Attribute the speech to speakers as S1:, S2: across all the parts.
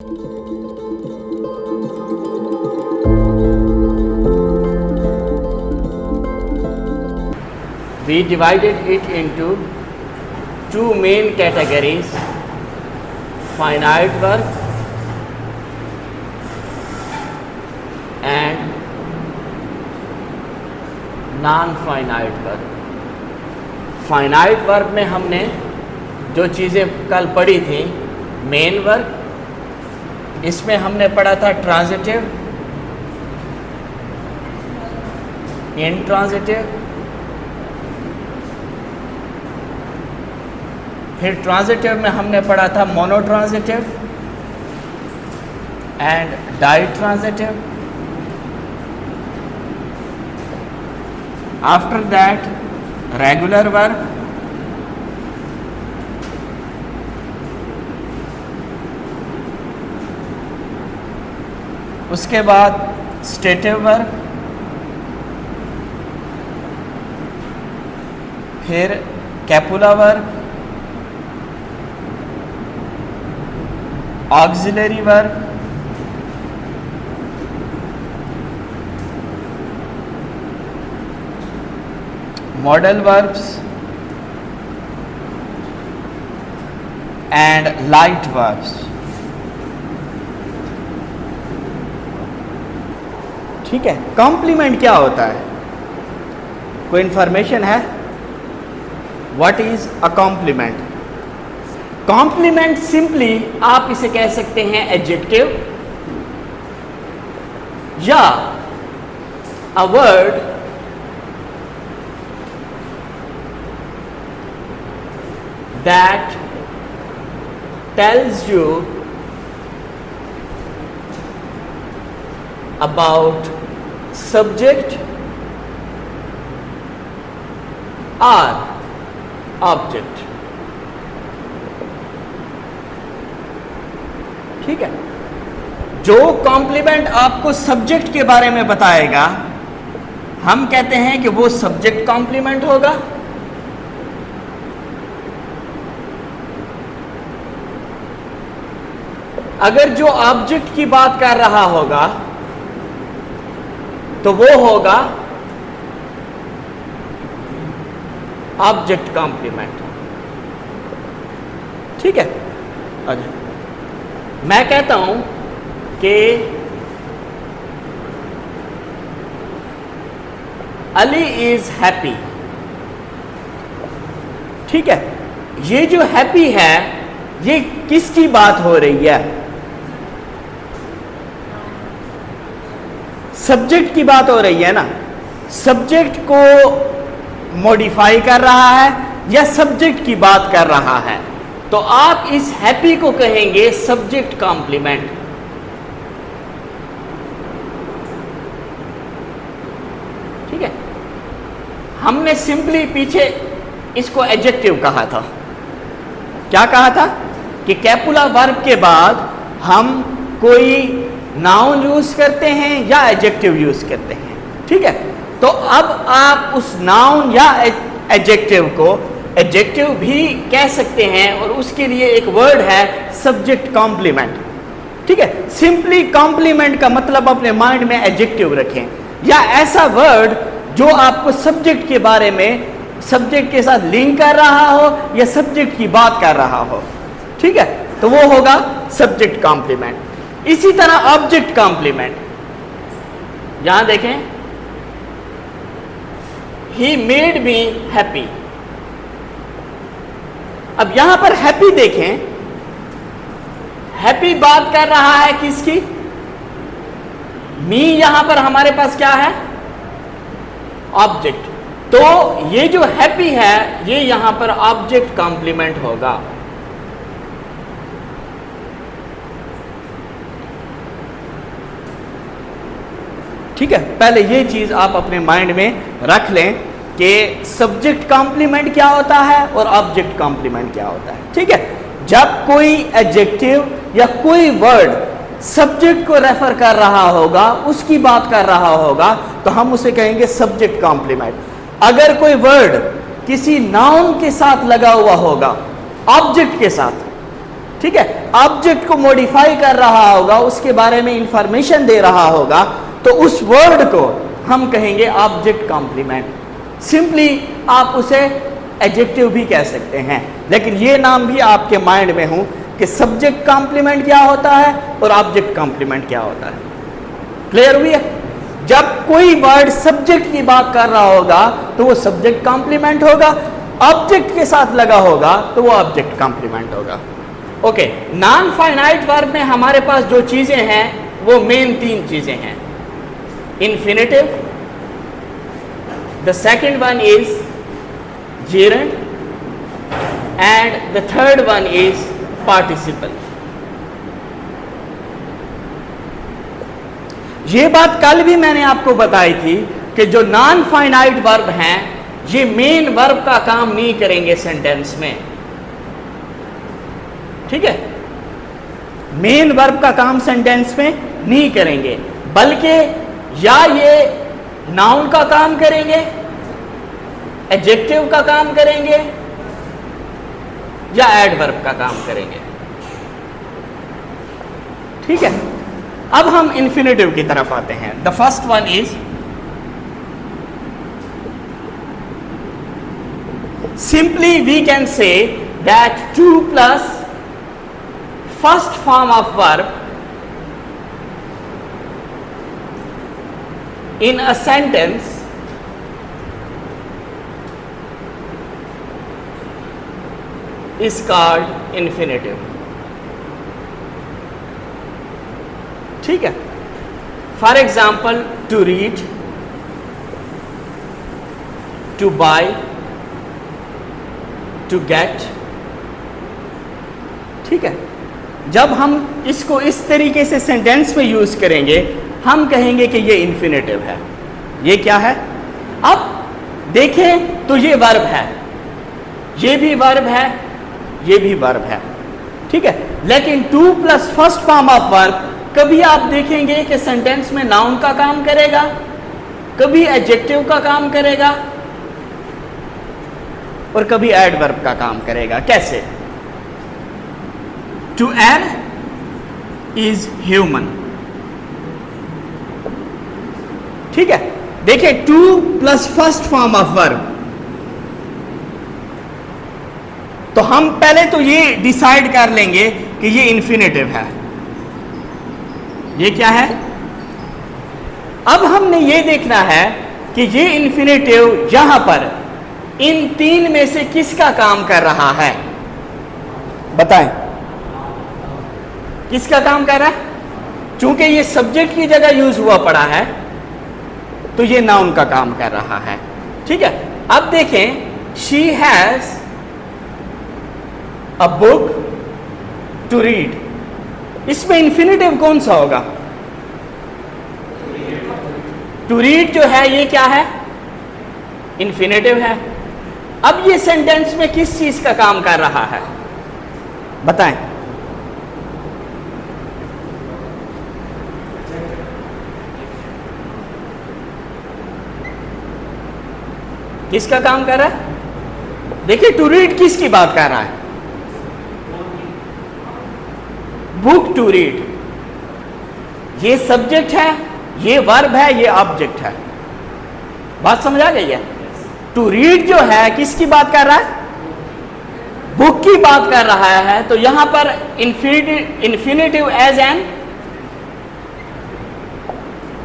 S1: We divided it into two main categories: finite work and non-finite work. Finite work में हमने जो चीज़ें कल पढ़ी थी, मेन वर्क, इसमें हमने पढ़ा था ट्रांजिटिव, इंट्रांजिटिव, फिर ट्रांजिटिव में हमने पढ़ा था monotransitive and ditransitive. After that regular verb, उसके बाद स्टेटिव वर्क, फिर copula verb, auxiliary verb, modal verbs and light verbs. ठीक है. कॉम्प्लीमेंट क्या होता है? कोई इंफॉर्मेशन है? What is a complement? Complement simply आप इसे कह सकते हैं एडजेक्टिव, या a word that tells you about subject or object. ठीक है. जो कॉम्प्लीमेंट आपको सब्जेक्ट के बारे में बताएगा, हम कहते हैं कि वो सब्जेक्ट कॉम्प्लीमेंट होगा. अगर जो ऑब्जेक्ट की बात कर रहा होगा तो वो होगा ऑब्जेक्ट कॉम्प्लीमेंट. ठीक है. अच्छा, मैं कहता हूं कि अली इज हैप्पी. ठीक है. ये जो हैप्पी है, ये किसकी बात हो रही है? सब्जेक्ट की बात हो रही है ना. सब्जेक्ट को मॉडिफाई कर रहा है या सब्जेक्ट की बात कर रहा है? तो आप इस हैप्पी को कहेंगे सब्जेक्ट कॉम्प्लीमेंट. ठीक है. हमने सिंपली पीछे इसको एडजेक्टिव कहा था. क्या कहा था? कि कैपुला वर्ब के बाद हम कोई नाउन यूज करते हैं या एडजेक्टिव यूज करते हैं. ठीक है. तो अब आप उस नाउन या एडजेक्टिव को एडजेक्टिव भी कह सकते हैं, और उसके लिए एक वर्ड है सब्जेक्ट कॉम्प्लीमेंट. ठीक है. सिंपली कॉम्प्लीमेंट का मतलब अपने माइंड में एडजेक्टिव रखें, या ऐसा वर्ड जो आपको सब्जेक्ट के बारे में, सब्जेक्ट के साथ लिंक कर रहा हो या सब्जेक्ट की बात कर रहा हो. ठीक है. तो वो होगा सब्जेक्ट कॉम्प्लीमेंट. इसी तरह ऑब्जेक्ट कॉम्प्लीमेंट, यहां देखें, ही मेड मी हैप्पी. अब यहां पर हैप्पी देखें, हैप्पी बात कर रहा है किसकी? मी. यहां पर हमारे पास क्या है? ऑब्जेक्ट. तो ये जो हैप्पी है, ये यहां पर ऑब्जेक्ट कॉम्प्लीमेंट होगा. ठीक है. पहले ये चीज आप अपने माइंड में रख लें कि सब्जेक्ट कॉम्प्लीमेंट क्या होता है और ऑब्जेक्ट कॉम्प्लीमेंट क्या होता है. ठीक है. जब कोई एडजेक्टिव या कोई वर्ड सब्जेक्ट को रेफर कर रहा होगा, उसकी बात कर रहा होगा, तो हम उसे कहेंगे सब्जेक्ट कॉम्प्लीमेंट. अगर कोई वर्ड किसी नाउन के साथ लगा हुआ होगा, ऑब्जेक्ट के साथ, ठीक है, ऑब्जेक्ट को मॉडिफाई कर रहा होगा, उसके बारे में इंफॉर्मेशन दे रहा होगा, तो उस वर्ड को हम कहेंगे ऑब्जेक्ट कॉम्प्लीमेंट। सिंपली आप उसे एडजेक्टिव भी कह सकते हैं, लेकिन ये नाम भी आपके माइंड में हो कि सब्जेक्ट कॉम्प्लीमेंट क्या होता है और ऑब्जेक्ट कॉम्प्लीमेंट क्या होता है। क्लियर हुई है? जब कोई वर्ड सब्जेक्ट की बात कर रहा होगा तो वो सब्जेक्ट कॉम्प्लीमेंट होगा, ऑब्जेक्ट के साथ लगा होगा तो वो ऑब्जेक्ट कॉम्प्लीमेंट होगा। ओके, नॉन फाइनाइट वर्ब में हमारे पास जो चीजें हैं वो मेन 3 चीजें हैं। Infinitive, the second one is gerund, and the third one is participle। ये बात कल भी मैंने आपको बताई थी कि जो नॉन फाइनाइट वर्ब हैं ये मेन वर्ब का काम नहीं करेंगे सेंटेंस में। ठीक है, मेन वर्ब का काम सेंटेंस में नहीं करेंगे, बल्कि या ये नाउन का काम करेंगे, एडजेक्टिव का काम करेंगे, या एडवर्ब का काम करेंगे। ठीक है, अब हम इन्फिनेटिव की तरफ आते हैं। The first one is simply we can say that 2 plus first form of verb in a sentence is called infinitive। ठीक है, for example to read, to buy, to get. ठीक है, जब हम इसको इस तरीके से सेंटेंस में यूज करेंगे हम कहेंगे कि ये इन्फिनेटिव है। ये क्या है? अब देखें तो ये वर्ब है, ये भी वर्ब है, ये भी वर्ब है। ठीक है, लेकिन 2 plus first form of verb कभी आप देखेंगे कि सेंटेंस में नाउन का काम करेगा, कभी एडजेक्टिव का काम करेगा और कभी एडवर्ब का काम करेगा। कैसे? To add is human. ठीक है, देखिए 2 plus first form of verb, तो हम पहले तो ये डिसाइड कर लेंगे कि ये इन्फिनेटिव है। ये क्या है? अब हमने ये देखना है कि ये इन्फिनेटिव यहां पर इन 3 में से किसका काम कर रहा है। बताएं, किसका काम कर रहा है? चूंकि ये सब्जेक्ट की जगह यूज हुआ पड़ा है तो ये नाउन का काम कर रहा है। ठीक है, अब देखें, she has a book to read, इसमें इन्फिनेटिव कौन सा होगा? टू रीड जो है ये क्या है? इन्फिनेटिव है। अब ये सेंटेंस में किस चीज का काम कर रहा है? बताएं। किसका काम कर रहा है? देखिए, टू रीड किसकी बात कर रहा है? बुक टू रीड, ये सब्जेक्ट है, ये वर्ब है, ये ऑब्जेक्ट है। बात समझ आ गई है? टू रीड जो है किसकी बात कर रहा है? बुक की बात कर रहा है। तो यहां पर infinitive as an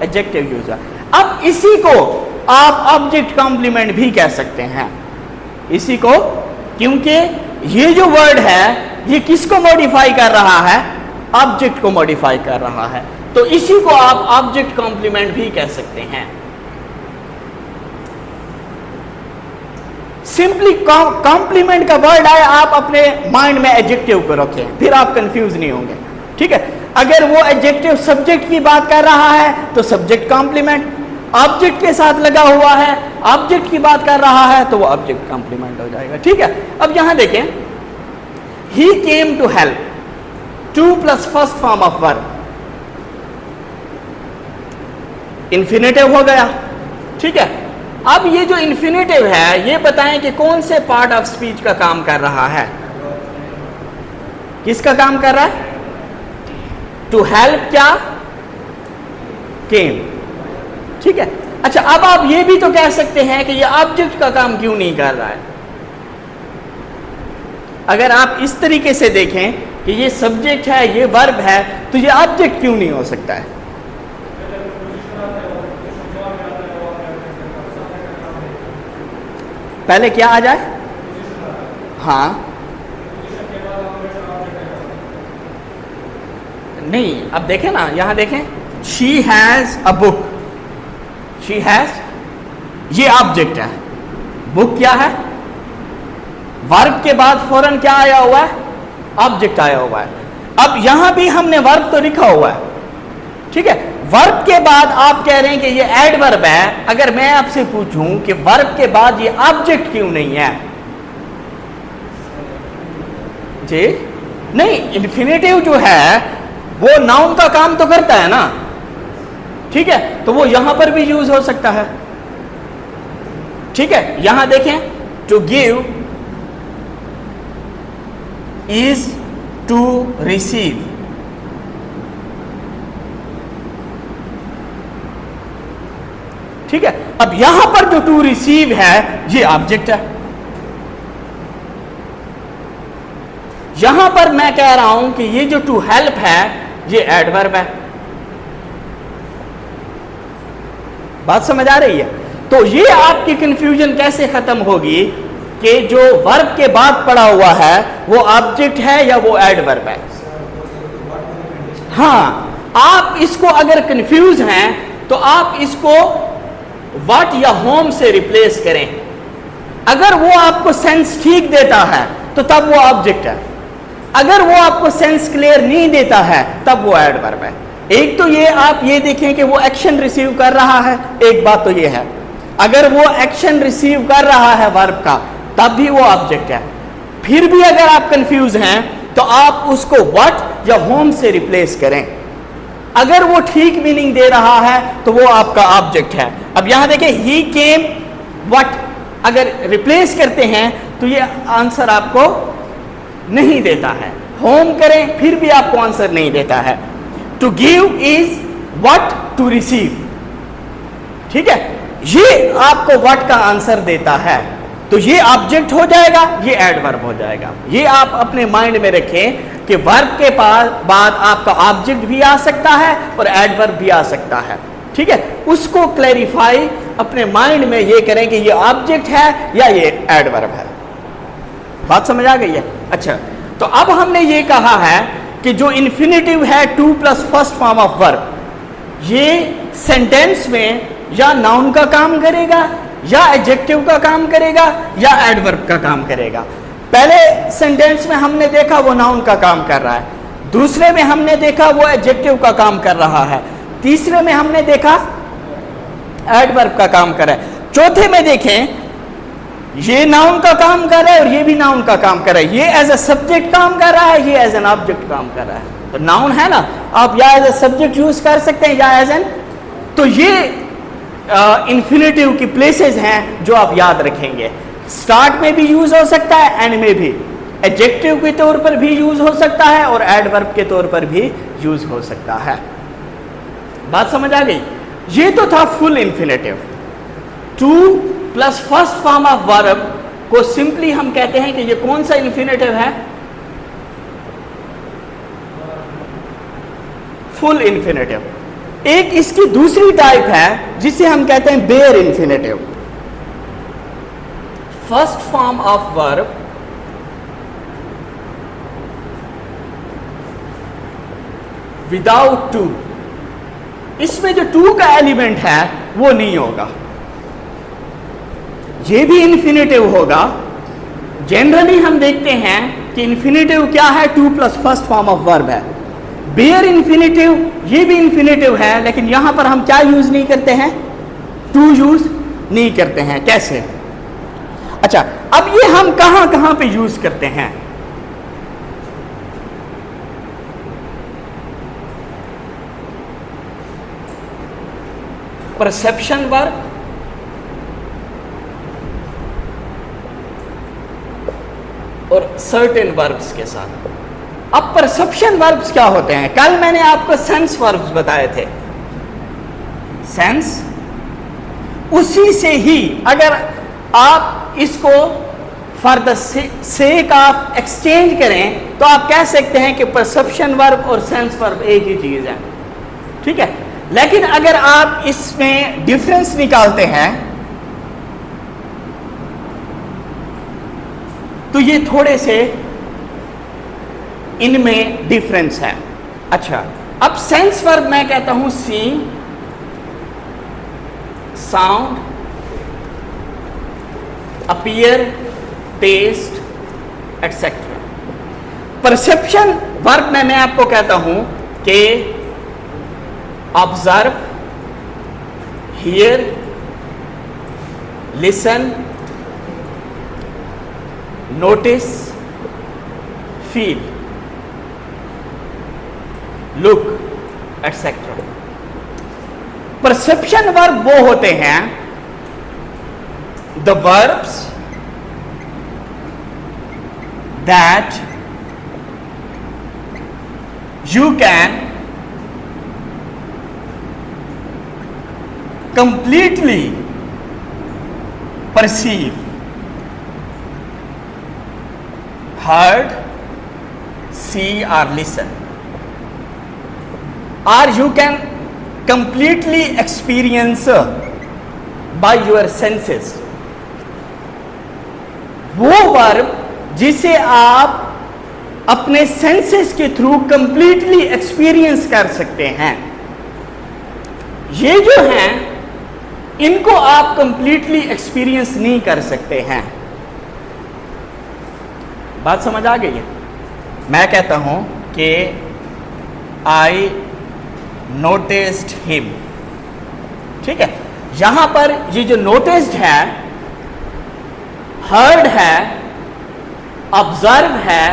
S1: adjective used. अब इसी को आप ऑब्जेक्ट कॉम्प्लीमेंट भी कह सकते हैं, इसी को, क्योंकि ये जो वर्ड है ये किसको मॉडिफाई कर रहा है? ऑब्जेक्ट को मॉडिफाई कर रहा है, तो इसी को आप ऑब्जेक्ट कॉम्प्लीमेंट भी कह सकते हैं। सिंपली कॉम्प्लीमेंट का वर्ड आए, आप अपने माइंड में एडजेक्टिव को रखें, फिर आप कंफ्यूज नहीं होंगे। ठीक है, अगर वो एडजेक्टिव सब्जेक्ट की बात कर रहा है तो सब्जेक्ट कॉम्प्लीमेंट, ऑब्जेक्ट के साथ लगा हुआ है, ऑब्जेक्ट की बात कर रहा है तो वो ऑब्जेक्ट कॉम्प्लीमेंट हो जाएगा। ठीक है, अब यहां देखें, he came to help, 2 plus first form of verb, infinitive हो गया। ठीक है, अब ये जो इन्फिनेटिव है ये बताएं कि कौन से पार्ट ऑफ स्पीच का काम कर रहा है? किसका काम कर रहा है? टू हेल्प क्या? केम। ठीक है। अच्छा, अब आप ये भी तो कह सकते हैं कि ये ऑब्जेक्ट का काम क्यों नहीं कर रहा है? अगर आप इस तरीके से देखें कि ये सब्जेक्ट है, ये वर्ब है, तो ये ऑब्जेक्ट क्यों नहीं हो सकता है? पहले क्या आ जाए? हाँ, नहीं, अब देखें ना, यहां देखें, she has a book, she has, ये ऑब्जेक्ट है। बुक क्या है? वर्ब के बाद फौरन क्या आया हुआ है? ऑब्जेक्ट आया हुआ है। अब यहां भी हमने वर्ब तो लिखा हुआ है, ठीक है। वर्ब के बाद आप कह रहे हैं कि ये एडवर्ब है। अगर मैं आपसे पूछूं कि वर्ब के बाद ये ऑब्जेक्ट क्यों नहीं है? जी नहीं, इन्फिनेटिव जो है वो नाउन का काम तो करता है ना, ठीक है, तो वो यहां पर भी यूज हो सकता है। ठीक है, यहां देखें, to give is to receive. ठीक है, अब यहां पर जो टू रिसीव है ये ऑब्जेक्ट है। यहां पर मैं कह रहा हूं कि ये जो टू हेल्प है ये एडवर्ब है। बात समझ आ रही है? तो ये आपकी कंफ्यूजन कैसे खत्म होगी कि जो वर्ब के बाद पड़ा हुआ है वो ऑब्जेक्ट है या वो एडवर्ब है? हाँ, आप इसको अगर कंफ्यूज हैं तो आप इसको व्हाट या होम से रिप्लेस करें। अगर वो आपको सेंस ठीक देता है तो तब वो ऑब्जेक्ट है, अगर वो आपको सेंस क्लियर नहीं देता है तब वो एडवर्ब है। एक तो ये आप ये देखें कि वो एक्शन रिसीव कर रहा है, एक बात तो ये है, अगर वो एक्शन रिसीव कर रहा है वर्ब का तब भी वो ऑब्जेक्ट है। फिर भी अगर आप कंफ्यूज हैं तो आप उसको व्हाट या होम से रिप्लेस करें। अगर वो ठीक मीनिंग दे रहा है तो वो आपका ऑब्जेक्ट है। अब यहां देखें, ही केम व्हाट, अगर रिप्लेस करते हैं तो ये आंसर आपको नहीं देता है। होम करें फिर भी आपको आंसर नहीं देता है। To give is what to receive, ठीक है, ये आपको व्हाट का आंसर देता है, तो ये ऑब्जेक्ट हो जाएगा, ये एडवर्ब हो जाएगा। ये आप अपने माइंड में रखें कि वर्ब के बाद आपका ऑब्जेक्ट भी आ सकता है और एडवर्ब भी आ सकता है। ठीक है, उसको क्लैरिफाई अपने माइंड में ये करें कि ये ऑब्जेक्ट है या ये एडवर्ब है। बात समझ आ गई है? अच्छा, तो अब हमने ये कहा है कि जो इन्फिनेटिव है to plus first form of verb, ये सेंटेंस में या नाउन का काम करेगा या एडजेक्टिव का काम करेगा या एडवर्ब का काम करेगा। पहले सेंटेंस में हमने देखा वो नाउन का काम कर रहा है, दूसरे में हमने देखा वो एडजेक्टिव का काम कर रहा है, तीसरे में हमने देखा एडवर्ब का काम कर रहा है, चौथे में देखें ये नाउन का काम कर रहा है और ये भी नाउन का काम कर रहा है। ये एज ए सब्जेक्ट काम कर रहा है, ये एज एन ऑब्जेक्ट काम कर रहा है। तो नाउन है ना, आप या एज ए सब्जेक्ट यूज कर सकते हैं या एज एन, तो ये इन्फिनेटिव की प्लेसेस हैं जो आप याद रखेंगे। स्टार्ट में भी यूज हो सकता है, एंड में भी, एडजेक्टिव के तौर पर भी यूज हो सकता है और एडवर्ब के तौर पर भी यूज हो सकता है। बात समझ आ गई? ये तो था full infinitive. To plus first form of verb को सिंपली हम कहते हैं कि ये कौन सा इन्फिनेटिव है? Full infinitive. एक इसकी दूसरी टाइप है जिसे हम कहते हैं bare infinitive. First form of verb without to, इसमें जो टू का एलिमेंट है वो नहीं होगा, ये भी इन्फिनेटिव होगा। जनरली हम देखते हैं कि इन्फिनेटिव क्या है? To plus first form of verb है। बेयर इन्फिनेटिव ये भी इन्फिनेटिव है, लेकिन यहां पर हम क्या यूज नहीं करते हैं? टू यूज नहीं करते हैं। कैसे? अच्छा, अब ये हम कहां कहां पे यूज करते हैं? परसेप्शन वर्ब और सर्टेन वर्ब्स के साथ। अब परसेप्शन वर्ब्स क्या होते हैं? कल मैंने आपको सेंस वर्ब्स बताए थे। सेंस, उसी से ही अगर आप इसको for the sake of exchange करें तो आप कह सकते हैं कि परसेप्शन वर्ब और सेंस वर्ब एक ही चीज है, ठीक है। लेकिन अगर आप इसमें डिफरेंस निकालते हैं तो ये थोड़े से इनमें डिफरेंस है। अच्छा, अब सेंस वर्ब मैं कहता हूं seeing, sound, appear, taste etcetera. Perception verb में मैं आपको कहता हूं कि observe, hear, listen, notice, feel, look etcetera. Perception verb वो होते हैं the verbs that you can completely perceive, heard, see or listen, or you can completely experience by your senses। वो वर्ब जिसे आप अपने सेंसेस के थ्रू कंप्लीटली एक्सपीरियंस कर सकते हैं, ये जो हैं इनको आप कंप्लीटली एक्सपीरियंस नहीं कर सकते हैं। बात समझ आ गई है? मैं कहता हूं कि आई नोटिस्ड हिम, ठीक है। यहां पर ये जो नोटिस्ड है, हर्ड है, ऑब्जर्व है,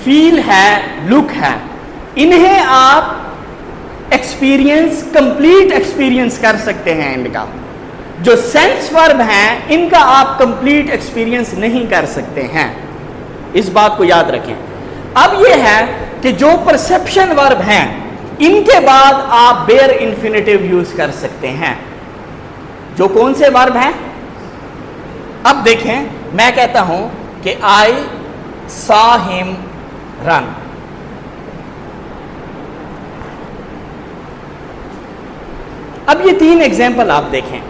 S1: फील है, लुक है, इन्हें आप एक्सपीरियंस, कंप्लीट एक्सपीरियंस कर सकते हैं इनका। जो सेंस वर्ब हैं इनका आप कंप्लीट एक्सपीरियंस नहीं कर सकते हैं, इस बात को याद रखें। अब यह है कि जो परसेप्शन वर्ब हैं इनके बाद आप बेयर इंफिनिटिव यूज कर सकते हैं। जो कौन से वर्ब हैं? अब देखें, मैं कहता हूं कि आई सॉ हिम रन। अब ये तीन एग्जाम्पल आप देखें।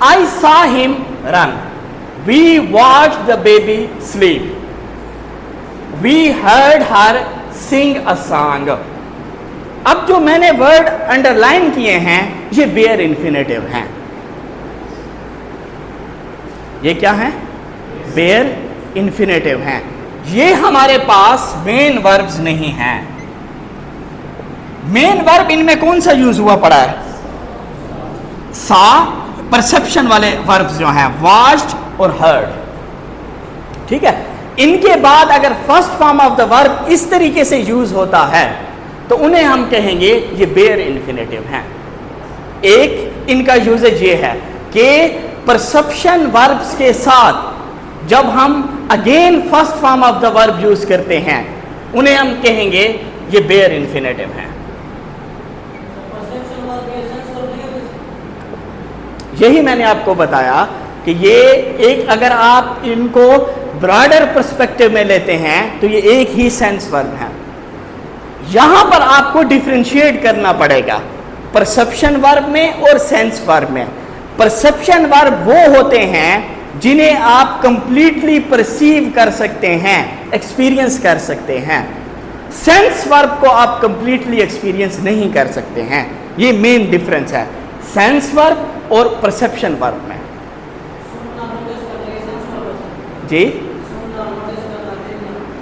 S1: I saw him run, we watch the baby sleep, we heard her sing a song. अब जो मैंने वर्ड अंडरलाइन किए हैं ये बेयर इंफिनिटिव हैं। ये क्या है? बेयर इंफिनिटिव हैं। ये हमारे पास मेन वर्ब्स नहीं हैं। मेन वर्ब इनमें कौन सा यूज हुआ पड़ा है? सा। परसेप्शन वाले वर्ब्स जो हैं वॉच्ड और हर्ड, ठीक है। इनके बाद अगर first form of the verb इस तरीके से यूज होता है तो उन्हें हम कहेंगे ये बेयर इंफिनिटिव हैं। एक इनका यूजेज ये है कि परसेप्शन वर्ब्स के साथ जब हम again first form of the verb use करते हैं उन्हें हम कहेंगे ये बेयर इंफिनिटिव हैं। यही मैंने आपको बताया कि ये एक, अगर आप इनको ब्रॉडर पर्सपेक्टिव में लेते हैं तो ये एक ही सेंस वर्ब है। यहां पर आपको डिफरेंशिएट करना पड़ेगा परसेप्शन वर्ब में और सेंस वर्ब में। परसेप्शन वर्ब वो होते हैं जिन्हें आप कंप्लीटली परसीव कर सकते हैं, एक्सपीरियंस कर सकते हैं। सेंस वर्ब को आप कंप्लीटली एक्सपीरियंस नहीं कर सकते हैं। ये मेन डिफरेंस है सेंस वर्ब और परसेप्शन वर्ब में। जी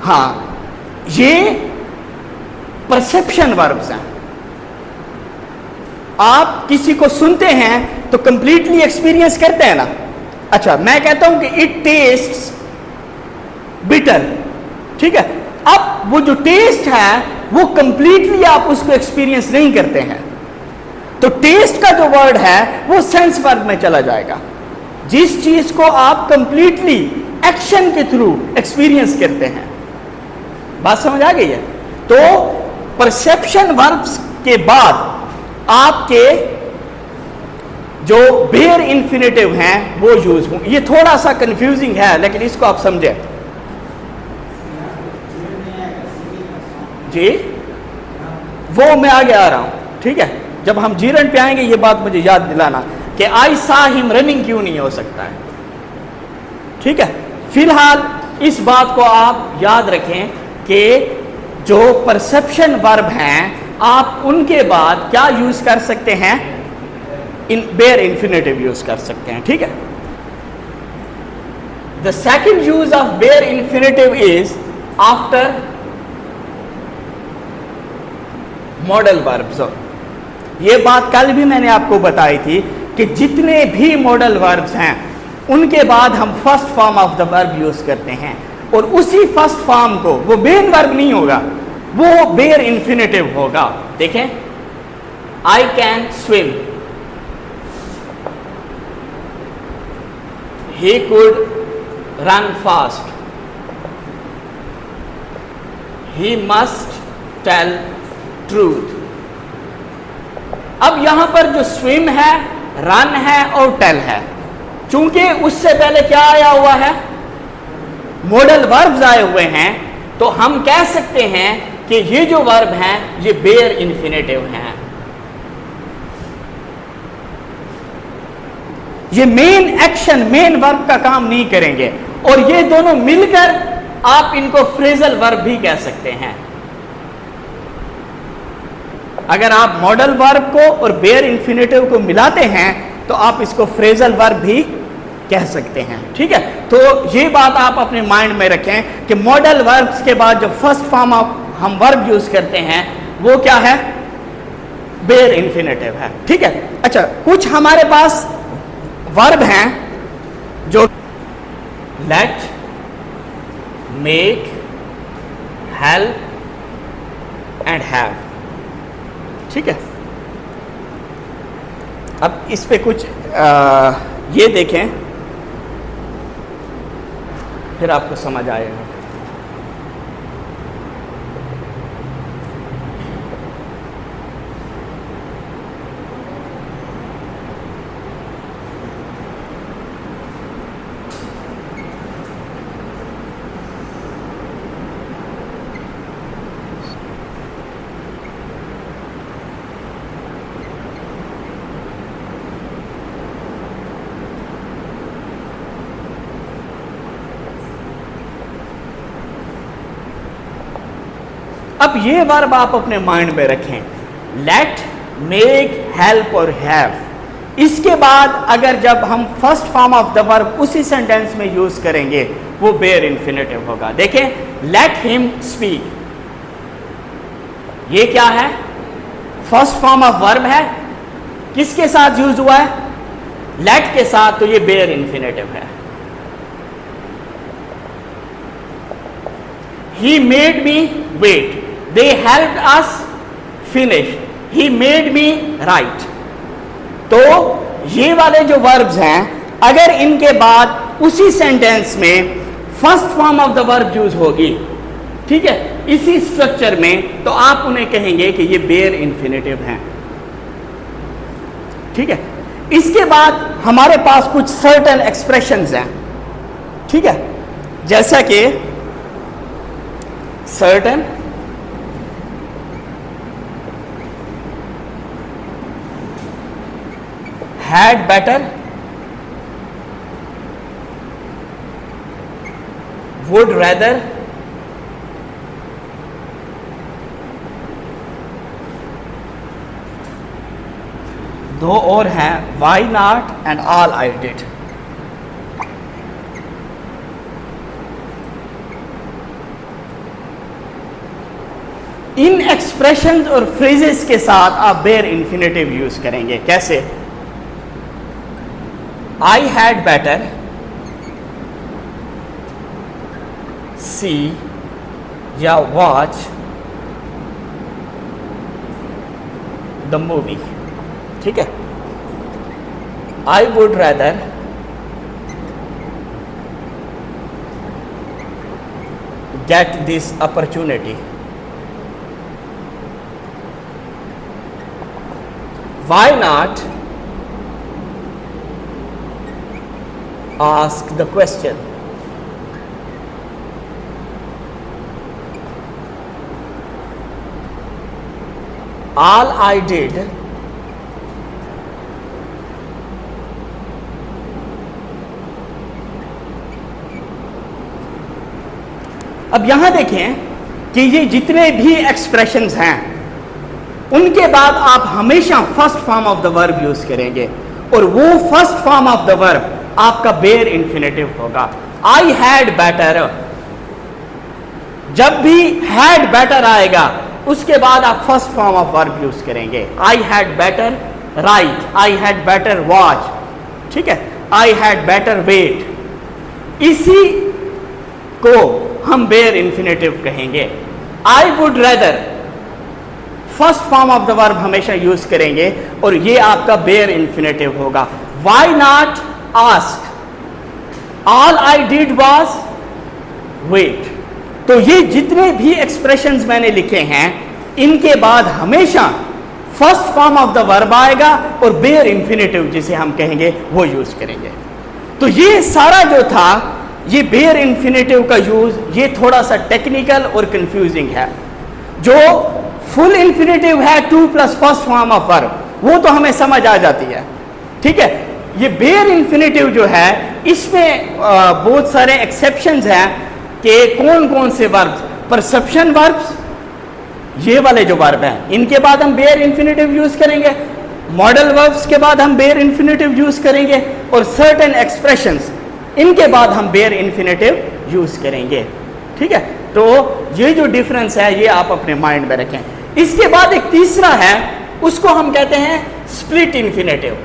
S1: हाँ, ये परसेप्शन वर्ब्स हैं। आप किसी को सुनते हैं तो कंप्लीटली एक्सपीरियंस करते हैं ना। अच्छा, मैं कहता हूं कि इट टेस्ट्स बिटर, ठीक है। अब वो जो टेस्ट है वो कंप्लीटली आप उसको एक्सपीरियंस नहीं करते हैं, तो टेस्ट का जो वर्ड है वो सेंस वर्ब में चला जाएगा। जिस चीज को आप कंप्लीटली एक्शन के थ्रू एक्सपीरियंस करते हैं। बात समझ आ गई है? तो परसेप्शन वर्ब्स के बाद आपके जो बेयर इन्फिनेटिव हैं वो यूज हों। ये थोड़ा सा कंफ्यूजिंग है, लेकिन इसको आप समझे जी। वो मैं आगे आ रहा हूं, ठीक है? जब हम जीरन पे आएंगे ये बात मुझे याद दिलाना कि आई सा हिम रनिंग क्यों नहीं हो सकता है, ठीक है? फिलहाल इस बात को आप याद रखें कि जो परसेप्शन वर्ब हैं आप उनके बाद क्या यूज कर सकते हैं? बेयर इन्फिनेटिव यूज कर सकते हैं, ठीक है? The second use of bare infinitive is after modal verbs. ये बात कल भी मैंने आपको बताई थी कि जितने भी मॉडल वर्ब्स हैं उनके बाद हम first form of the verb use करते हैं, और उसी फर्स्ट फॉर्म को, वो मेन वर्ब नहीं होगा, वो बेयर इन्फिनेटिव होगा। देखें, I can swim, he could run fast, he must tell truth। अब यहां पर जो स्विम है, रन है और टेल है, चूंकि उससे पहले क्या आया हुआ है? मॉडल वर्ब्स आए हुए हैं, तो हम कह सकते हैं कि ये जो वर्ब हैं ये बेयर इन्फिनेटिव हैं। ये मेन एक्शन, मेन वर्ब का काम नहीं करेंगे, और ये दोनों मिलकर आप इनको फ्रेजल वर्ब भी कह सकते हैं। अगर आप मॉडल वर्ब को और बेयर इन्फिनेटिव को मिलाते हैं तो आप इसको फ्रेजल वर्ब भी कह सकते हैं, ठीक है? तो ये बात आप अपने माइंड में रखें कि मॉडल वर्ब्स के बाद जो फर्स्ट फॉर्म ऑफ हम वर्ब यूज करते हैं वो क्या है? बेयर इन्फिनेटिव है, ठीक है? अच्छा, कुछ हमारे पास वर्ब हैं जो let, make, help and have, ठीक है? अब इस पे कुछ ये देखें, फिर आपको समझ आएगा। अब ये वर्ब आप अपने माइंड में रखें, लेट, मेक, हेल्प और हैव। इसके बाद अगर जब हम first form of the verb उसी सेंटेंस में यूज करेंगे वो बेयर इन्फिनेटिव होगा। देखें, लेट हिम स्पीक, ये क्या है? फर्स्ट फॉर्म ऑफ वर्ब है, किसके साथ यूज हुआ है? लेट के साथ, तो ये बेयर इन्फिनेटिव है। He made me wait, they helped us finish, he made me write। तो ये वाले जो वर्ब्स हैं अगर इनके बाद उसी सेंटेंस में first form of the verb use होगी, ठीक है, इसी स्ट्रक्चर में, तो आप उन्हें कहेंगे कि ये बेयर इन्फिनेटिव हैं, ठीक है? इसके बाद हमारे पास कुछ सर्टेन एक्सप्रेशंस हैं, ठीक है? जैसा कि certain, had better, would rather, दो और हैं, why not and all I did। In expressions और फ्रेजेस के साथ आप बेयर इन्फिनेटिव यूज करेंगे। कैसे? आई हैड बेटर सी या वॉच द मूवी, ठीक है? I would rather get this opportunity? Why not ask the question? All I did अब यहां देखें कि ये जितने भी एक्सप्रेशंस हैं उनके बाद आप हमेशा first form of the verb use करेंगे और वो first form of the verb आपका बेयर इंफिनिटिव होगा। आई हैड बेटर, जब भी हैड बेटर आएगा उसके बाद आप first form of verb use करेंगे। I had better write, I had better watch, ठीक है, आई हैड बेटर वेट, इसी को हम बेयर इंफिनिटिव कहेंगे। I would rather first form of the verb हमेशा यूज करेंगे और ये आपका बेयर इंफिनिटिव होगा। Why not ask, all I did was wait. तो ये जितने भी एक्सप्रेशंस मैंने लिखे हैं इनके बाद हमेशा first form of the verb आएगा और बेयर इंफिनिटिव जिसे हम कहेंगे वो यूज करेंगे। तो ये सारा जो था ये बेयर इंफिनिटिव का यूज ये थोड़ा सा टेक्निकल और कंफ्यूजिंग है। जो फुल इंफिनिटिव है to plus first form of verb वो तो हमें समझ आ जाती है, ठीक है। ये बेयर इंफिनिटिव जो है इसमें बहुत सारे एक्सेप्शंस हैं कि कौन कौन से वर्ब्स, परसेप्शन वर्ब्स, ये वाले जो वर्ब हैं इनके बाद हम बेयर इंफिनिटिव यूज करेंगे, मॉडल वर्ब्स के बाद हम बेयर इंफिनिटिव यूज करेंगे और सर्टेन एक्सप्रेशंस इनके बाद हम बेयर इंफिनिटिव यूज करेंगे, ठीक है। तो ये जो डिफरेंस है ये आप अपने माइंड में रखें। इसके बाद एक तीसरा है उसको हम कहते हैं स्प्लिट इंफिनिटिव।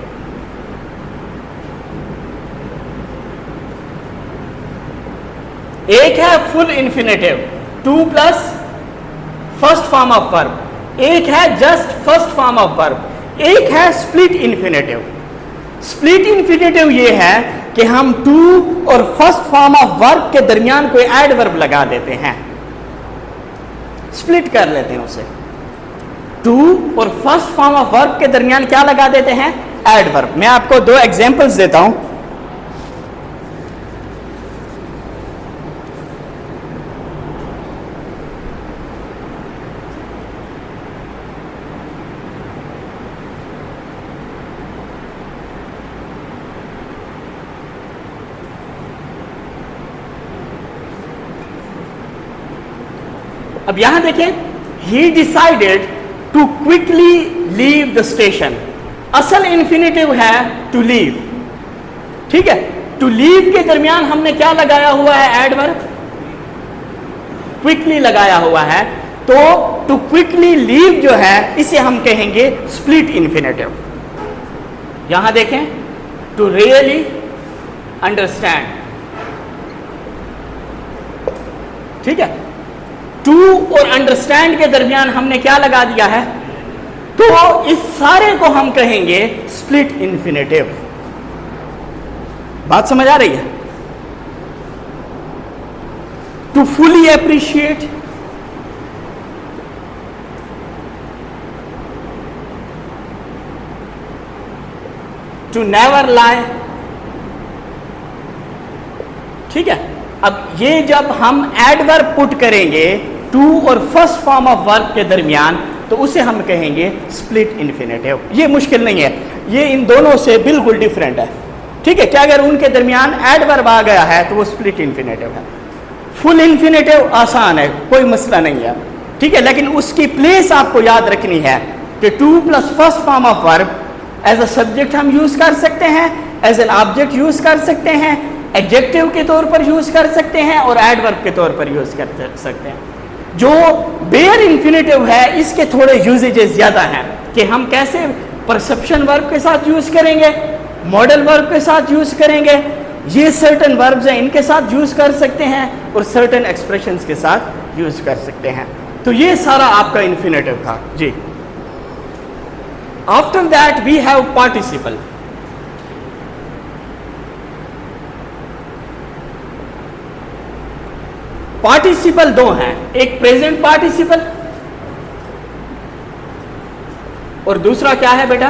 S1: एक है full infinitive to plus first form of verb, एक है just first form of verb, एक है स्प्लिट इंफिनिटिव। स्प्लिट इंफिनिटिव ये है कि हम टू और फर्स्ट फॉर्म ऑफ वर्ब के दरमियान कोई एडवर्ब लगा देते हैं, स्प्लिट कर लेते हैं उसे। टू और फर्स्ट फॉर्म ऑफ वर्ब के दरमियान क्या लगा देते हैं, एडवर्ब। मैं आपको दो एग्जांपल्स देता हूं। अब यहां देखें, he decided to quickly leave the station. असल इंफिनिटिव है टू लीव, ठीक है। टू लीव के दरमियान हमने क्या लगाया हुआ है, एडवर्ब, क्विकली लगाया हुआ है। तो टू क्विकली लीव जो है इसे हम कहेंगे स्प्लिट इंफिनिटिव। यहां देखें, टू रियली अंडरस्टैंड, ठीक है। टू और अंडरस्टैंड के दरमियान हमने क्या लगा दिया है, तो इस सारे को हम कहेंगे स्प्लिट इंफिनिटिव। बात समझ आ रही है। To fully appreciate, to never lie, ठीक है। अब ये जब हम एडवर्ब पुट करेंगे टू और फर्स्ट फॉर्म ऑफ वर्ब के दरमियान तो उसे हम कहेंगे स्प्लिट इंफिनिटिव। ये मुश्किल नहीं है, ये इन दोनों से बिल्कुल डिफरेंट है, ठीक है। क्या अगर उनके दरमियान एडवर्ब आ गया है तो वो स्प्लिट इंफिनिटिव है। फुल इंफिनिटिव आसान है, कोई मसला नहीं है, ठीक है। लेकिन उसकी प्लेस आपको याद रखनी है कि to plus first form of verb as a subject हम यूज कर सकते हैं, एज एन ऑब्जेक्ट यूज कर सकते हैं, एडजेक्टिव के तौर पर यूज कर सकते हैं और एडवर्ब के तौर पर यूज कर सकते हैं। जो बेयर इंफिनिटिव है इसके थोड़े यूजेजेस ज्यादा हैं कि हम कैसे परसेप्शन वर्ब के साथ यूज करेंगे, मॉडल वर्ब के साथ यूज करेंगे, ये सर्टेन वर्ब्स हैं इनके साथ यूज कर सकते हैं और सर्टेन एक्सप्रेशंस के साथ यूज कर सकते हैं। तो ये सारा आपका इंफिनिटिव था जी। After that we have participle. Participle दो हैं, एक प्रेजेंट पार्टिसिपल और दूसरा क्या है बेटा,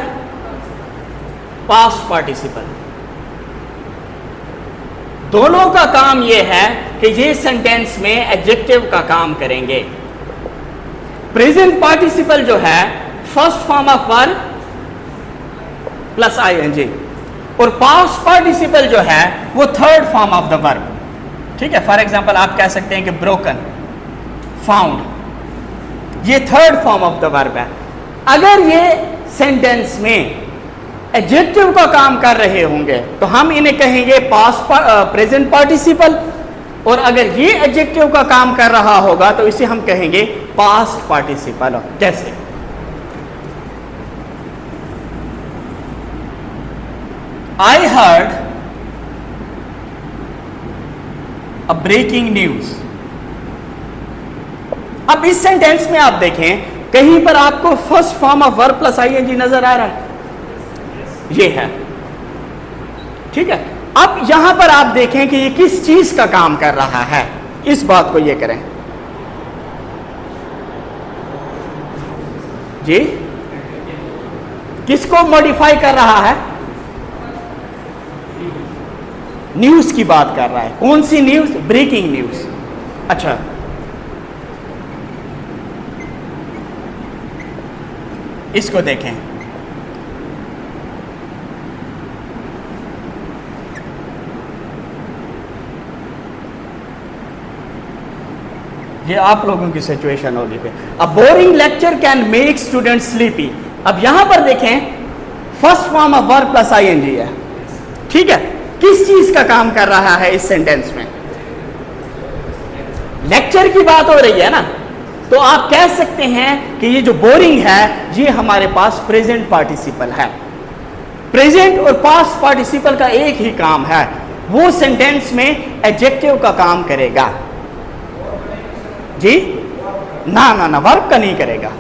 S1: पास्ट पार्टिसिपल। दोनों का काम यह है कि ये सेंटेंस में एडजेक्टिव का काम करेंगे। प्रेजेंट पार्टिसिपल जो है first form of verb plus I N G, और पास्ट पार्टिसिपल जो है वो third form of the verb. ठीक है, फॉर एग्जांपल आप कह सकते हैं कि ब्रोकन, फाउंड, ये third form of the verb है। अगर ये सेंटेंस में एडजेक्टिव का काम कर रहे होंगे तो हम इन्हें कहेंगे पास्ट प्रेजेंट पार्टिसिपल, और अगर ये एडजेक्टिव का काम कर रहा होगा तो इसे हम कहेंगे पास्ट पार्टिसिपल। जैसे I heard a breaking news. अब इस सेंटेंस में आप देखें कहीं पर आपको first form of verb plus I N G नजर आ रहा है, ये है। ठीक है, अब यहां पर आप देखें कि ये किस चीज का काम कर रहा है, इस बात को ये करें जी, किसको मॉडिफाई कर रहा है, न्यूज की बात कर रहा है। कौन सी न्यूज, ब्रेकिंग न्यूज। अच्छा, इसको देखें, ये आप लोगों की सिचुएशन होगी। A boring lecture can make student sleepy. अब यहां पर देखें first form of verb plus ING है। ठीक है, किस चीज का काम कर रहा है इस सेंटेंस में, लेक्चर की बात हो रही है ना, तो आप कह सकते हैं कि ये जो बोरिंग है ये हमारे पास प्रेजेंट पार्टिसिपल है। प्रेजेंट और पास्ट पार्टिसिपल का एक ही काम है, वो सेंटेंस में एडजेक्टिव का काम करेगा जी। ना ना ना, वर्ब का नहीं करेगा।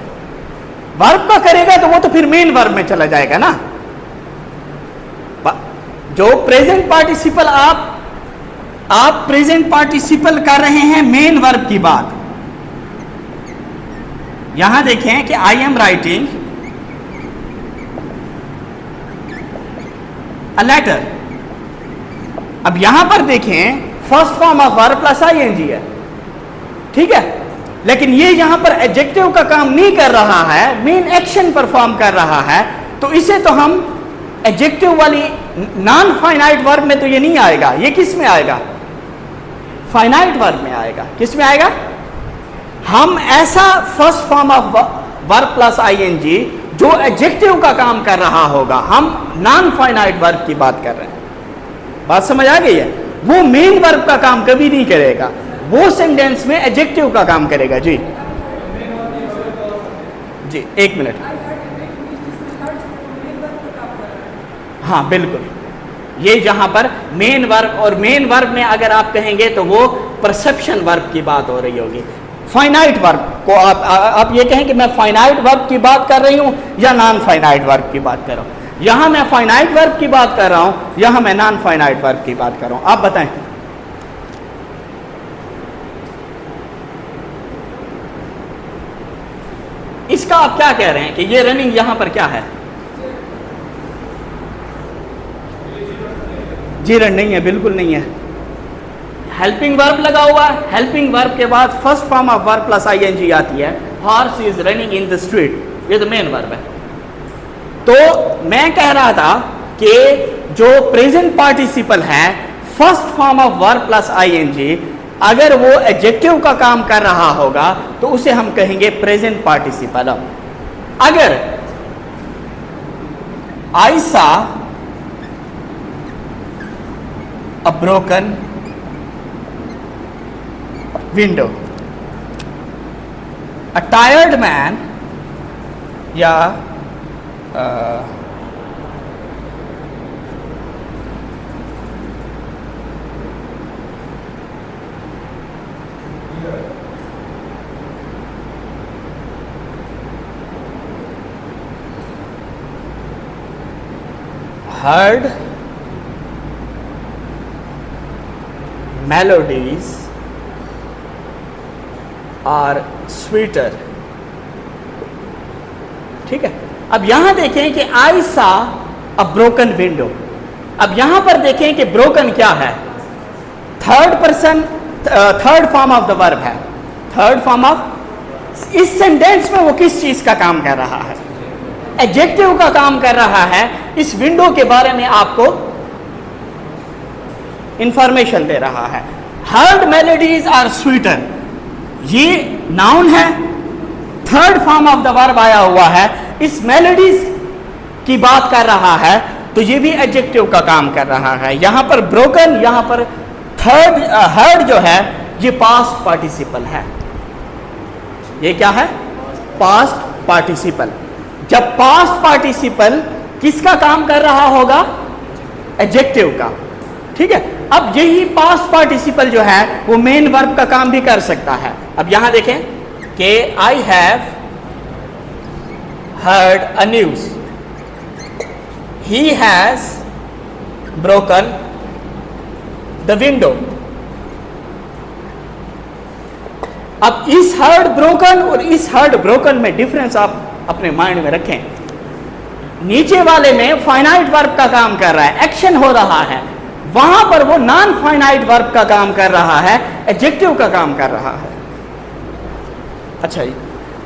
S1: वर्ब का करेगा तो वो तो फिर मेन वर्ब में चला जाएगा ना। जो प्रेजेंट पार्टिसिपल आप प्रेजेंट पार्टिसिपल कर रहे हैं मेन वर्ब की बात। यहां देखें कि I am writing a letter. अब यहां पर देखें first form of verb plus ING है। ठीक है, लेकिन ये यहां पर एडजेक्टिव का काम नहीं कर रहा है, मेन एक्शन परफॉर्म कर रहा है, तो इसे तो हम एडजेक्टिव वाली नॉन फाइनाइट वर्ब में तो ये नहीं आएगा। ये किस में आएगा, फाइनाइट वर्ब में आएगा। किस में आएगा, हम ऐसा first form of verb plus I N G जो एडजेक्टिव का काम कर रहा होगा, हम नॉन फाइनाइट वर्ब की बात कर रहे हैं। बात समझ आ गई है, वो मेन वर्ब का काम कभी नहीं करेगा, वो सेंटेंस में एडजेक्टिव का काम करेगा। जी जी, एक मिनट। हाँ बिल्कुल, ये यहां पर मेन वर्ब, और मेन वर्ब में अगर आप कहेंगे तो वो परसेप्शन वर्ब की बात हो रही होगी। फाइनाइट वर्ब को आप ये कहें कि मैं फाइनाइट वर्ब की बात कर रही हूं या नॉन फाइनाइट वर्ब की बात कर रहा हूं। यहां मैं फाइनाइट वर्ब की बात कर रहा हूं, यहां मैं नॉन फाइनाइट वर्ब की बात कर रहा हूं। आप बताएं। इसका आप क्या कह रहे हैं कि ये रनिंग यहां पर क्या है, जी रन नहीं है, बिल्कुल नहीं है। हेल्पिंग वर्ब लगा हुआ है, हेल्पिंग वर्ब के बाद first form of verb plus I N G आती है। Horse is running in the street, ये तो मेन वर्ब है। तो मैं कह रहा था कि जो प्रेजेंट पार्टिसिपल है first form of verb plus I N G, अगर वो एडजेक्टिव का काम कर रहा होगा तो उसे हम कहेंगे प्रेजेंट पार्टिसिपल। अगर आई सा a broken window, a tired man या heard melodies आर स्वीटर। ठीक है, अब यहां देखें कि आई सा अ ब्रोकन विंडो। अब यहां पर देखें कि ब्रोकन क्या है, third person, third form of the verb है, थर्ड फॉर्म ऑफ। इस सेंटेंस में वो किस चीज का काम कर रहा है, एडजेक्टिव का काम कर रहा है। इस विंडो के बारे में आपको इंफॉर्मेशन दे रहा है। हर्ड मेलोडीज आर स्वीटर, ये नाउन है, third form of the verb आया हुआ है, इस मेलोडीज की बात कर रहा है, तो ये भी एडजेक्टिव का काम कर रहा है। यहां पर ब्रोकन, यहां पर थर्ड हर्ड जो है ये पास्ट पार्टिसिपल है। ये क्या है, पास्ट पार्टिसिपल। जब पास्ट पार्टिसिपल किसका काम कर रहा होगा, एडजेक्टिव का। ठीक है, अब यही पास्ट पार्टिसिपल जो है वो मेन वर्ब का काम भी कर सकता है। अब यहां देखें कि I have heard a news, he has broken the window. अब इस हर्ड ब्रोकन और इस हर्ड ब्रोकन में डिफरेंस आप अपने माइंड में रखें। नीचे वाले में फाइनाइट वर्ब का काम कर रहा है, एक्शन हो रहा है, वहां पर वो नॉन फाइनाइट वर्ब का काम कर रहा है, एडजेक्टिव का काम कर रहा है। अच्छा जी,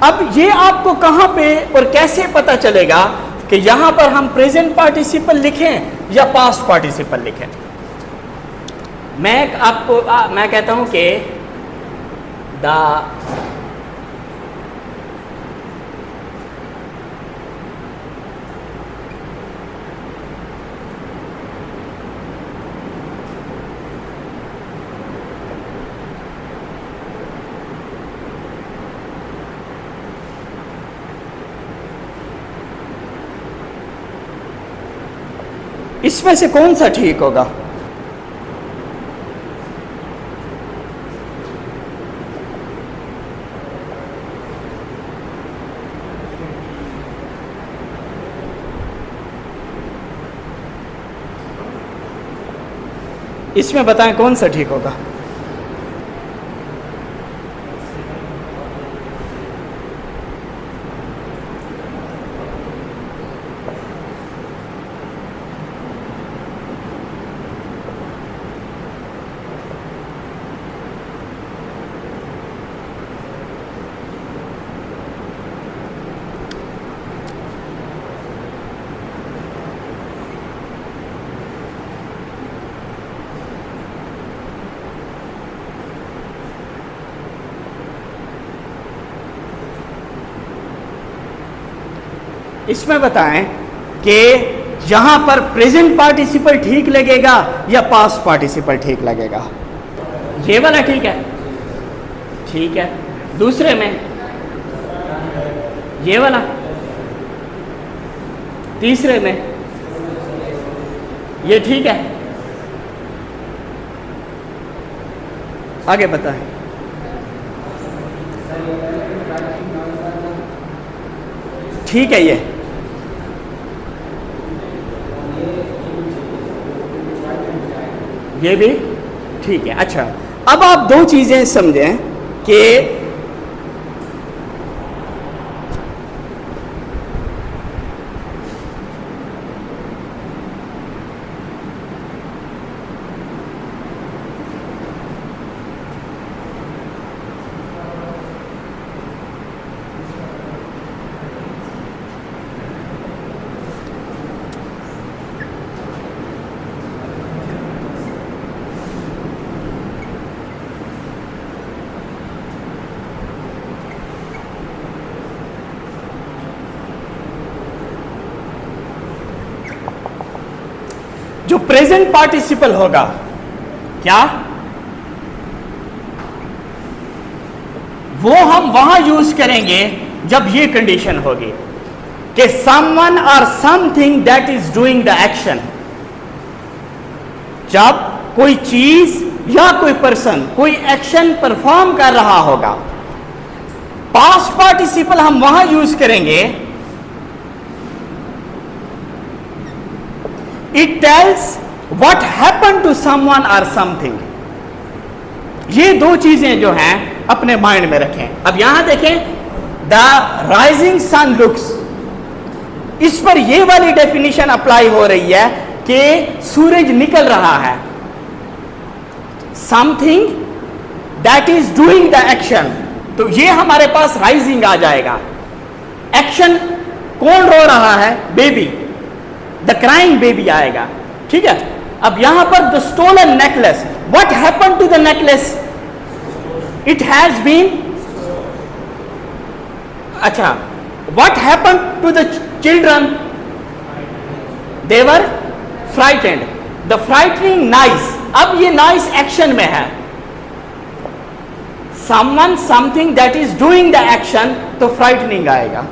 S1: अब ये आपको कहां पे और कैसे पता चलेगा कि यहां पर हम प्रेजेंट पार्टिसिपल लिखें या पास्ट पार्टिसिपल लिखें। मैं आपको मैं कहता हूं कि द इसमें से कौन सा ठीक होगा, इसमें बताएं कौन सा ठीक होगा। इसमें बताएं कि यहां पर प्रेजेंट पार्टिसिपल ठीक लगेगा या पास्ट पार्टिसिपल ठीक लगेगा। ये वाला ठीक है, ठीक है। दूसरे में ये वाला, तीसरे में ये ठीक है। आगे बताएं। ठीक है, ये भी ठीक है। अच्छा, अब आप दो चीजें समझें कि जो प्रेजेंट पार्टिसिपल होगा क्या, वो हम वहां यूज करेंगे जब ये कंडीशन होगी कि समवन और something that is doing the action. जब कोई चीज या कोई पर्सन कोई एक्शन परफॉर्म कर रहा होगा, पास्ट पार्टिसिपल हम वहां यूज करेंगे it tells what happen to someone और समथिंग। ये दो चीजें जो हैं अपने माइंड में रखें। अब यहां देखें, द राइजिंग सन लुक्स, इस पर ये वाली डेफिनेशन अप्लाई हो रही है कि सूरज निकल रहा है। Something that is doing the action, तो ये हमारे पास राइजिंग आ जाएगा। एक्शन, कौन रो रहा है? बेबी, द क्राइंग बेबी आएगा। ठीक है, अब यहां पर the stolen necklace, what happened to the necklace? It has been, अच्छा, what happened to the children? They were frightened, the frightening noise. अब ये नाइस एक्शन में है। Someone something that is doing the action, तो frightening आएगा।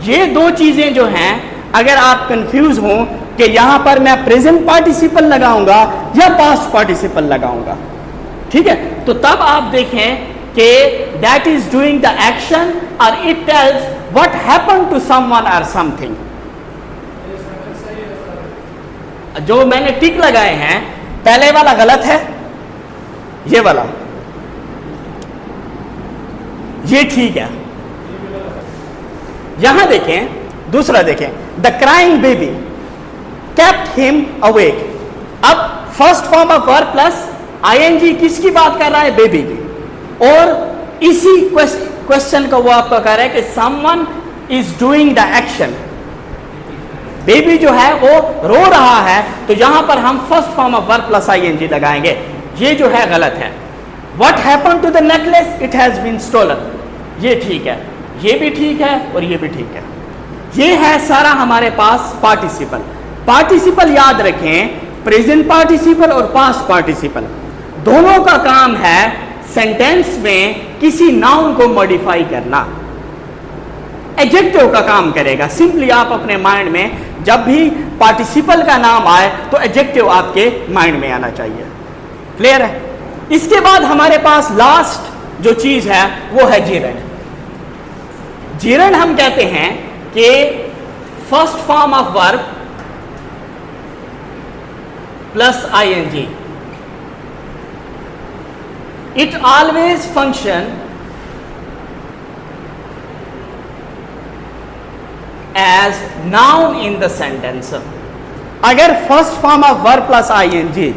S1: ये दो चीजें जो हैं, अगर आप कंफ्यूज हो कि यहां पर मैं प्रेजेंट पार्टिसिपल लगाऊंगा या पास्ट पार्टिसिपल लगाऊंगा, ठीक है, तो तब आप देखें कि that is doing the action और it tells what happened to someone और समथिंग। जो मैंने टिक लगाए हैं, पहले वाला गलत है, ये वाला, ये ठीक है। यहां देखें, दूसरा देखें, the crying baby kept him awake. अब first form of verb plus ING किसकी बात कर रहा है? बेबी की। और इसी क्वेश्चन को वो आपको कह रहा है कि someone is doing the action. Baby जो है वो रो रहा है, तो यहां पर हम first form of verb plus I N G लगाएंगे। ये जो है गलत है। What happened to the necklace? It has been stolen. ये ठीक है, ये भी ठीक है और ये भी ठीक है। ये है सारा हमारे पास पार्टिसिपल। पार्टिसिपल याद रखें, प्रेजेंट पार्टिसिपल और पास्ट पार्टिसिपल दोनों का काम है सेंटेंस में किसी नाउन को मॉडिफाई करना। एडजेक्टिव का काम करेगा। सिंपली आप अपने माइंड में जब भी पार्टिसिपल का नाम आए तो एडजेक्टिव आपके माइंड में आना चाहिए। क्लियर है? इसके बाद हमारे पास लास्ट जो चीज है वो है जीरंड। जीरंड हम कहते हैं कि first form of verb plus ING, it always function as noun in the sentence. अगर first form of verb plus ING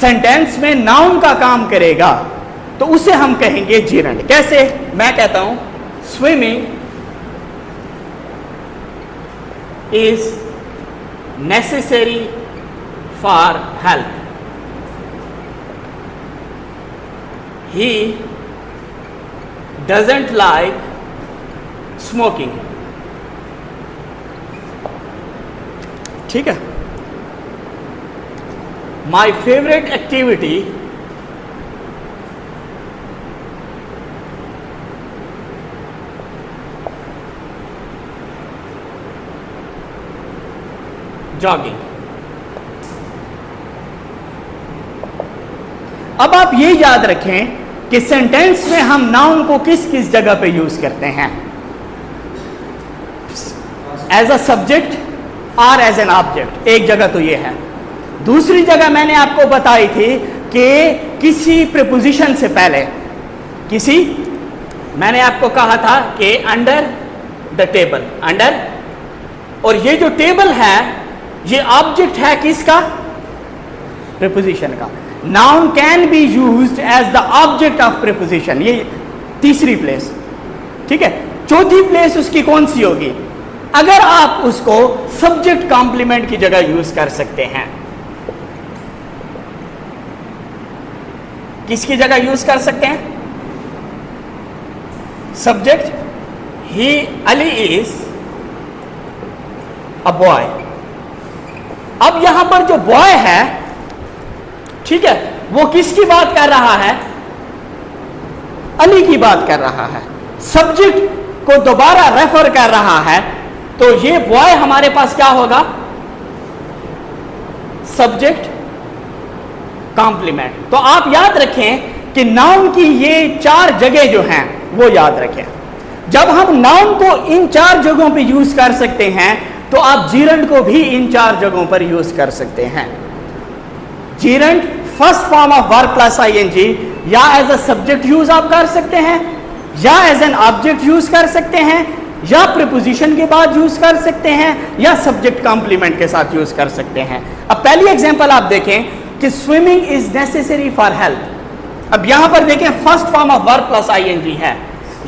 S1: sentence में नाउन का काम करेगा तो उसे हम कहेंगे जीरंड। कैसे? मैं कहता हूं swimming is necessary for health. He doesn't like smoking. ठीक है? My favorite activity jogging. अब आप ये याद रखें कि सेंटेंस में हम नाउन को किस किस जगह पे यूज करते हैं? एज अ सब्जेक्ट और एज एन ऑब्जेक्ट। एक जगह तो ये है। दूसरी जगह मैंने आपको बताई थी कि किसी प्रीपोजिशन से पहले, किसी, मैंने आपको कहा था कि अंडर द टेबल, अंडर, और ये जो टेबल है ये ऑब्जेक्ट है किसका? प्रीपोजिशन का। Noun can be used as the object of preposition. ये तीसरी प्लेस, ठीक है। चौथी प्लेस उसकी कौन सी होगी? अगर आप उसको सब्जेक्ट कॉम्प्लीमेंट की जगह यूज कर सकते हैं। किसकी जगह यूज कर सकते हैं? Subject, he, Ali is a boy. अब यहां पर जो बॉय है, ठीक है, वो किसकी बात कर रहा है? अली की बात कर रहा है। सब्जेक्ट को दोबारा रेफर कर रहा है, तो ये बॉय हमारे पास क्या होगा? Subject complement. तो आप याद रखें कि नाउन की ये 4 जगह जो हैं वो याद रखें। जब हम नाउन को इन 4 जगहों पे यूज कर सकते हैं तो आप जीरंड को भी इन 4 जगहों पर यूज कर सकते हैं। Gerund first form of verb plus I N G या एज अ सब्जेक्ट यूज आप कर सकते हैं, या एज एन ऑब्जेक्ट यूज कर सकते हैं, या प्रीपोजिशन के बाद यूज कर सकते हैं, या सब्जेक्ट कॉम्प्लीमेंट के साथ यूज कर सकते हैं। अब पहली एग्जांपल आप देखें कि swimming is necessary for health. अब यहां पर देखें first form of verb plus ING है,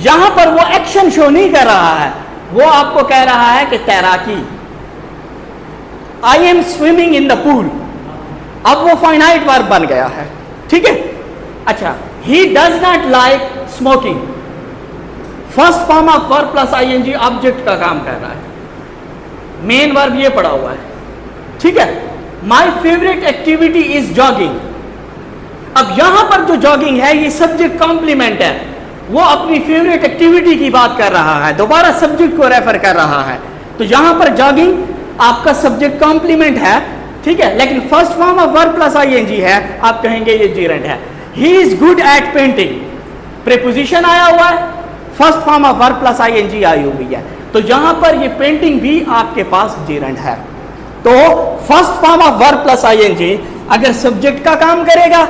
S1: यहां पर वो एक्शन शो नहीं कर रहा है, वो आपको कह रहा है कि तैराकी, I am swimming in the pool. अब वो फाइनाइट वर्ब बन गया है, ठीक है। अच्छा, he does not like smoking, first form of verb plus I N G object का काम कर रहा है, मेन वर्ब ये पड़ा हुआ है, ठीक है। My favourite activity is jogging. अब यहां पर जो जॉगिंग है ये सब्जेक्ट कॉम्प्लीमेंट है, वो अपनी फेवरेट एक्टिविटी की बात कर रहा है, दोबारा सब्जेक्ट को रेफर कर रहा है। तो यहां पर जॉगिंग आपका सब्जेक्ट कॉम्प्लीमेंट है, ठीक है, लेकिन first form of verb plus ING है, आप कहेंगे ये जीरेंड है। He is good at painting, preposition आया हुआ है, first form of verb plus ING आई हुई है, तो यहां पर ये पेंटिंग भी आपके पास जीरेंड है। तो first form of verb plus I N G अगर सब्जेक्ट का काम करेगा,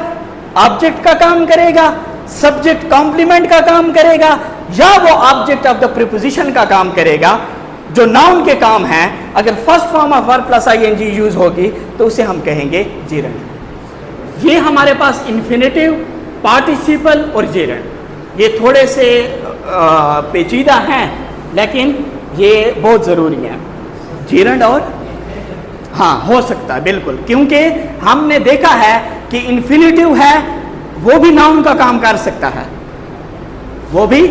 S1: ऑब्जेक्ट का काम करेगा, सब्जेक्ट कॉम्प्लीमेंट का काम करेगा, या वो ऑब्जेक्ट ऑफ द प्रीपोजिशन का काम करेगा, जो नाउन के काम है, अगर first form of verb plus I N G use होगी तो उसे हम कहेंगे जीरेंड। ये हमारे पास इन्फिनेटिव, पार्टिसिपल और जीरेंड, ये थोड़े से पेचीदा हैं लेकिन ये बहुत ज़रूरी है। जीरेंड और हाँ हो सकता है बिल्कुल, क्योंकि हमने देखा है कि इन्फिनेटिव है वो भी नाउन का काम कर सकता है, वो भी।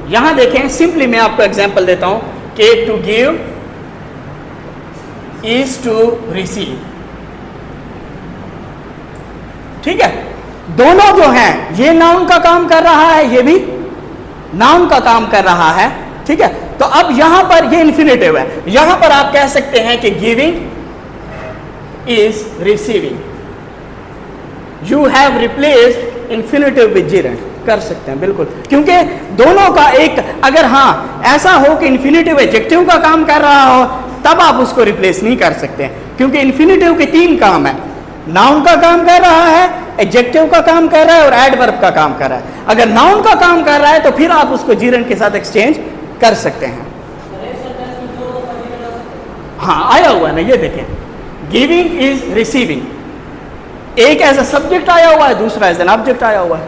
S1: यहां देखें, सिंपली मैं आपको एग्जांपल देता हूं कि to give is to receive, ठीक है। दोनों जो हैं ये नाउन का काम कर रहा है, ये भी नाउन का काम कर रहा है, ठीक है। तो अब यहां पर ये इन्फिनेटिव है, यहां पर आप कह सकते हैं कि giving is receiving, you have replaced infinitive with जीरेंड, कर सकते हैं बिल्कुल, क्योंकि दोनों का एक, अगर हाँ ऐसा हो कि इन्फिनेटिव एडजेक्टिव का काम कर रहा हो तब आप उसको रिप्लेस नहीं कर सकते, क्योंकि इन्फिनेटिव के तीन काम है, नाउन का काम कर रहा है, एडजेक्टिव का काम कर रहा है और एडवर्ब का काम कर रहा है। अगर नाउन का काम कर रहा है तो फिर आप उसको जीरेंड के साथ एक्सचेंज कर सकते हैं। हाँ आया हुआ है ना, ये देखें, गिविंग इज रिसीविंग, एक एज अ सब्जेक्ट आया हुआ है, दूसरा एज एन ऑब्जेक्ट आया हुआ है।